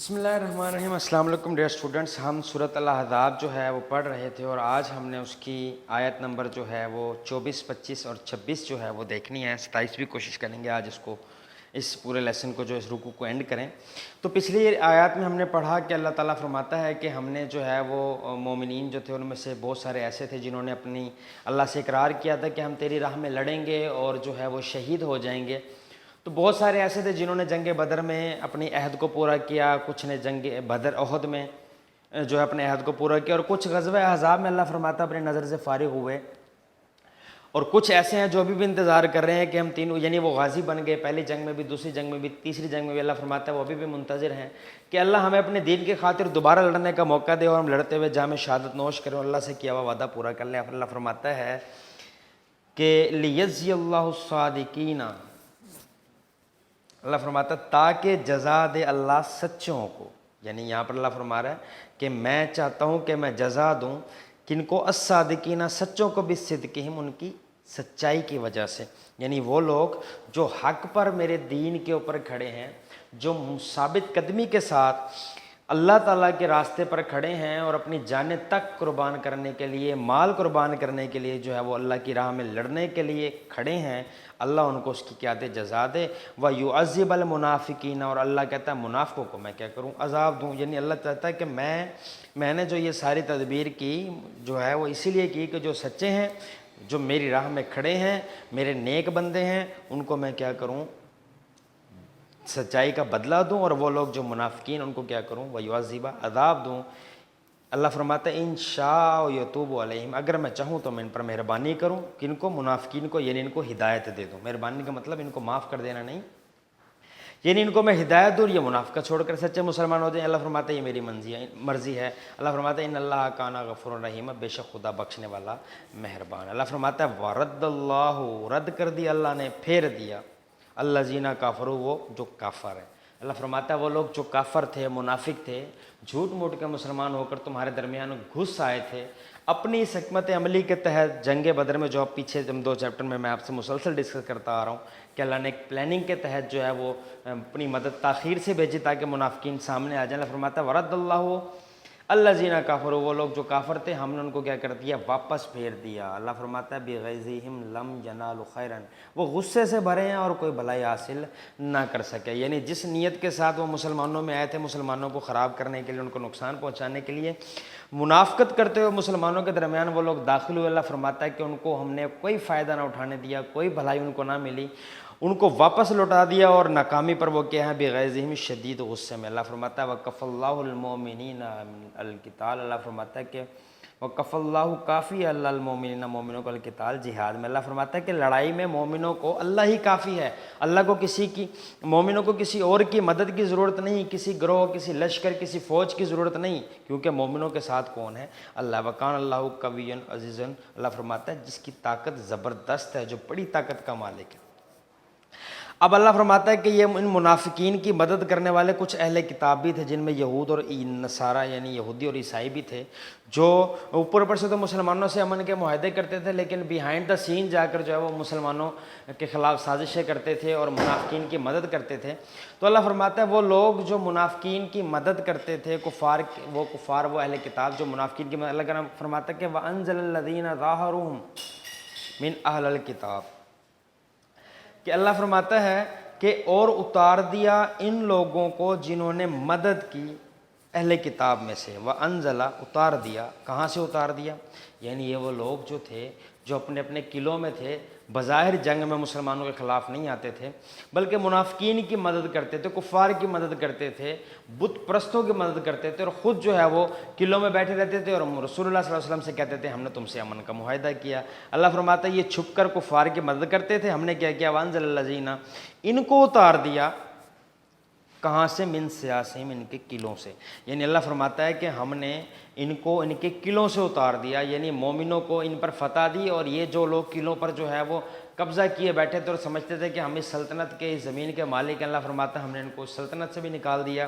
بسم اللہ الرحمن الرحیم۔ السلام علیکم ڈیئر اسٹوڈنٹس، ہم سورۃ الاحزاب جو ہے وہ پڑھ رہے تھے اور آج ہم نے اس کی آیت نمبر جو ہے وہ 24، 25 اور 26 جو ہے وہ دیکھنی ہے۔ 27 بھی کوشش کریں گے آج اس پورے لیسن کو، جو اس رکوع کو اینڈ کریں۔ تو پچھلی آیات میں ہم نے پڑھا کہ اللہ تعالیٰ فرماتا ہے کہ ہم نے جو ہے وہ مومنین جو تھے ان میں سے بہت سارے ایسے تھے جنہوں نے اپنی اللہ سے اقرار کیا تھا کہ ہم تیری راہ میں لڑیں گے اور جو ہے وہ شہید ہو جائیں گے۔ تو بہت سارے ایسے تھے جنہوں نے جنگ بدر میں اپنی عہد کو پورا کیا، کچھ نے جنگ بدر احد میں جو ہے اپنے عہد کو پورا کیا، اور کچھ غزوہ احزاب میں اللہ فرماتا اپنی نظر سے فارغ ہوئے، اور کچھ ایسے ہیں جو ابھی بھی انتظار کر رہے ہیں کہ ہم تینوں، یعنی وہ غازی بن گئے پہلی جنگ میں بھی، دوسری جنگ میں بھی، تیسری جنگ میں بھی۔ اللہ فرماتا ہے وہ ابھی بھی منتظر ہیں کہ اللہ ہمیں اپنے دین کی خاطر دوبارہ لڑنے کا موقع دے اور ہم لڑتے ہوئے جام شہادت نوش کریں اور اللہ سے کیا ہوا وعدہ پورا کر لیں۔ اللہ فرماتا ہے کہ لیجزی اللہ الصادقین، اللہ فرماتا ہے تاکہ جزا دے اللہ سچوں کو، یعنی یہاں پر اللہ فرما رہا ہے کہ میں چاہتا ہوں کہ میں جزا دوں کن کو؟ الصادقین، سچوں کو، بصدقہم، ان کی سچائی کی وجہ سے، یعنی وہ لوگ جو حق پر میرے دین کے اوپر کھڑے ہیں، جو ثابت قدمی کے ساتھ اللہ تعالیٰ کے راستے پر کھڑے ہیں اور اپنی جانیں تک قربان کرنے کے لیے، مال قربان کرنے کے لیے جو ہے وہ اللہ کی راہ میں لڑنے کے لیے کھڑے ہیں، اللہ ان کو اس کی کیا دے؟ جزا دے۔ وَيُعَذِّبَ الْمُنَافِقِينَ، اور اللہ کہتا ہے منافقوں کو میں کیا کروں؟ عذاب دوں۔ یعنی اللہ چاہتا ہے کہ میں نے جو یہ ساری تدبیر کی جو ہے وہ اسی لیے کی کہ جو سچے ہیں، جو میری راہ میں کھڑے ہیں، میرے نیک بندے ہیں، ان کو میں کیا کروں؟ سچائی کا بدلہ دوں، اور وہ لوگ جو منافقین ان کو کیا کروں؟ وَيُعَذِّبَ، عذاب دوں۔ اللہ فرماتا ہے ان شاء یتوب علیہم، اگر میں چاہوں تو میں ان پر مہربانی کروں۔ کن کو؟ منافقین کو، یعنی ان کو ہدایت دے دوں۔ مہربانی کا مطلب ان کو معاف کر دینا نہیں، یعنی ان کو میں ہدایت دوں اور یہ منافقت چھوڑ کر سچے مسلمان ہو جائیں۔ اللہ فرماتا ہے یہ میری مرضی ہے۔ اللہ فرماتا ہے ان اللہ کان غفور رحیم، بے شک خدا بخشنے والا مہربان۔ اللہ فرماتا ہے ورد اللہ، رد کر دیا اللہ نے، پھیر دیا، الذین کافروا، وہ جو کافر ہیں۔ اللہ فرماتا ہے وہ لوگ جو کافر تھے، منافق تھے، جھوٹ موٹ کے مسلمان ہو کر تمہارے درمیان گھس آئے تھے، اپنی اس حکمت عملی کے تحت جنگ بدر میں، جو اب پیچھے 2 چیپٹر میں آپ سے مسلسل ڈسکس کرتا آ رہا ہوں کہ اللہ نے ایک پلاننگ کے تحت جو ہے وہ اپنی مدد تاخیر سے بھیجی تاکہ منافقین سامنے آ جائیں۔ اللہ فرماتا ہے ورد اللہ الذین کافروا، وہ لوگ جو کافر تھے ہم نے ان کو کیا کر دیا؟ واپس پھیر دیا۔ اللہ فرماتا ہے بغیظہم لم ینالوا خیرا، وہ غصے سے بھرے ہیں اور کوئی بھلائی حاصل نہ کر سکے، یعنی جس نیت کے ساتھ وہ مسلمانوں میں آئے تھے، مسلمانوں کو خراب کرنے کے لیے، ان کو نقصان پہنچانے کے لیے، منافقت کرتے ہوئے مسلمانوں کے درمیان وہ لوگ داخل ہوئے، اللہ فرماتا ہے کہ ان کو ہم نے کوئی فائدہ نہ اٹھانے دیا، کوئی بھلائی ان کو نہ ملی، ان کو واپس لوٹا دیا، اور ناکامی پر وہ کیا ہے؟ بغیظہم، شدید غصے میں۔ اللہ فرماتا ہے وَكَفَّ اللَّهُ الْمُؤْمِنِينَ الْقِتَالَ، اللہ فرماتا ہے کہ وَكَفَّ اللَّهُ کافی ہے اللہ المؤمنین، مومنوں کو القتال، جہاد میں۔ اللہ فرماتا ہے کہ لڑائی میں مومنوں کو اللہ ہی کافی ہے، اللہ کو مومنوں کو کسی اور کی مدد کی ضرورت نہیں، کسی گروہ، کسی لشکر، کسی فوج کی ضرورت نہیں، کیونکہ مومنوں کے ساتھ کون ہے؟ اللہ۔ وَكَانَ اللَّهُ قَوِيًّا عَزِيزًا، اللہ فرماتا ہے جس کی طاقت زبردست ہے، جو بڑی طاقت کا مالک ہے۔ اب اللہ فرماتا ہے کہ یہ ان منافقین کی مدد کرنے والے کچھ اہل کتاب بھی تھے، جن میں یہود اور نصارہ، یعنی یہودی اور عیسائی بھی تھے، جو اوپر سے تو مسلمانوں سے امن کے معاہدے کرتے تھے، لیکن بیہائنڈ دا سین جا کر جو ہے وہ مسلمانوں کے خلاف سازشیں کرتے تھے اور منافقین کی مدد کرتے تھے۔ تو اللہ فرماتا ہے وہ لوگ جو منافقین کی مدد کرتے تھے، کفار وہ اہل کتاب جو منافقین کی مدد، اللہ فرماتا ہے کہ وَأَنزَلَ الَّذِينَ ظَاهَرُوهُم مِّنْ أَهْلِ الْكِتَابِ، کہ اللہ فرماتا ہے کہ اور اتار دیا ان لوگوں کو جنہوں نے مدد کی اہل کتاب میں سے، وَأَنزَلَ، اتار دیا، کہاں سے اتار دیا؟ یعنی یہ وہ لوگ جو تھے جو اپنے اپنے قلعوں میں تھے، بظاہر جنگ میں مسلمانوں کے خلاف نہیں آتے تھے، بلکہ منافقین کی مدد کرتے تھے، کفار کی مدد کرتے تھے، بت پرستوں کی مدد کرتے تھے، اور خود جو ہے وہ قلعوں میں بیٹھے رہتے تھے اور رسول اللہ صلی اللہ علیہ وسلم سے کہتے تھے ہم نے تم سے امن کا معاہدہ کیا۔ اللہ فرماتا ہے یہ چھپ کر کفار کی مدد کرتے تھے، ہم نے کیا کیا؟ وَأَنزَلَ الَّذِينَ، ان کو اتار دیا، کہاں سے؟ من سیاسیم، ان کے قلعوں سے، یعنی اللہ فرماتا ہے کہ ہم نے ان کو ان کے قلعوں سے اتار دیا، یعنی مومنوں کو ان پر فتح دی، اور یہ جو لوگ قلعوں پر جو ہے وہ قبضہ کیے بیٹھے تھے اور سمجھتے تھے کہ ہم اس سلطنت کے، اس زمین کے مالک ہیں، اللہ فرماتا ہے ہم نے ان کو اس سلطنت سے بھی نکال دیا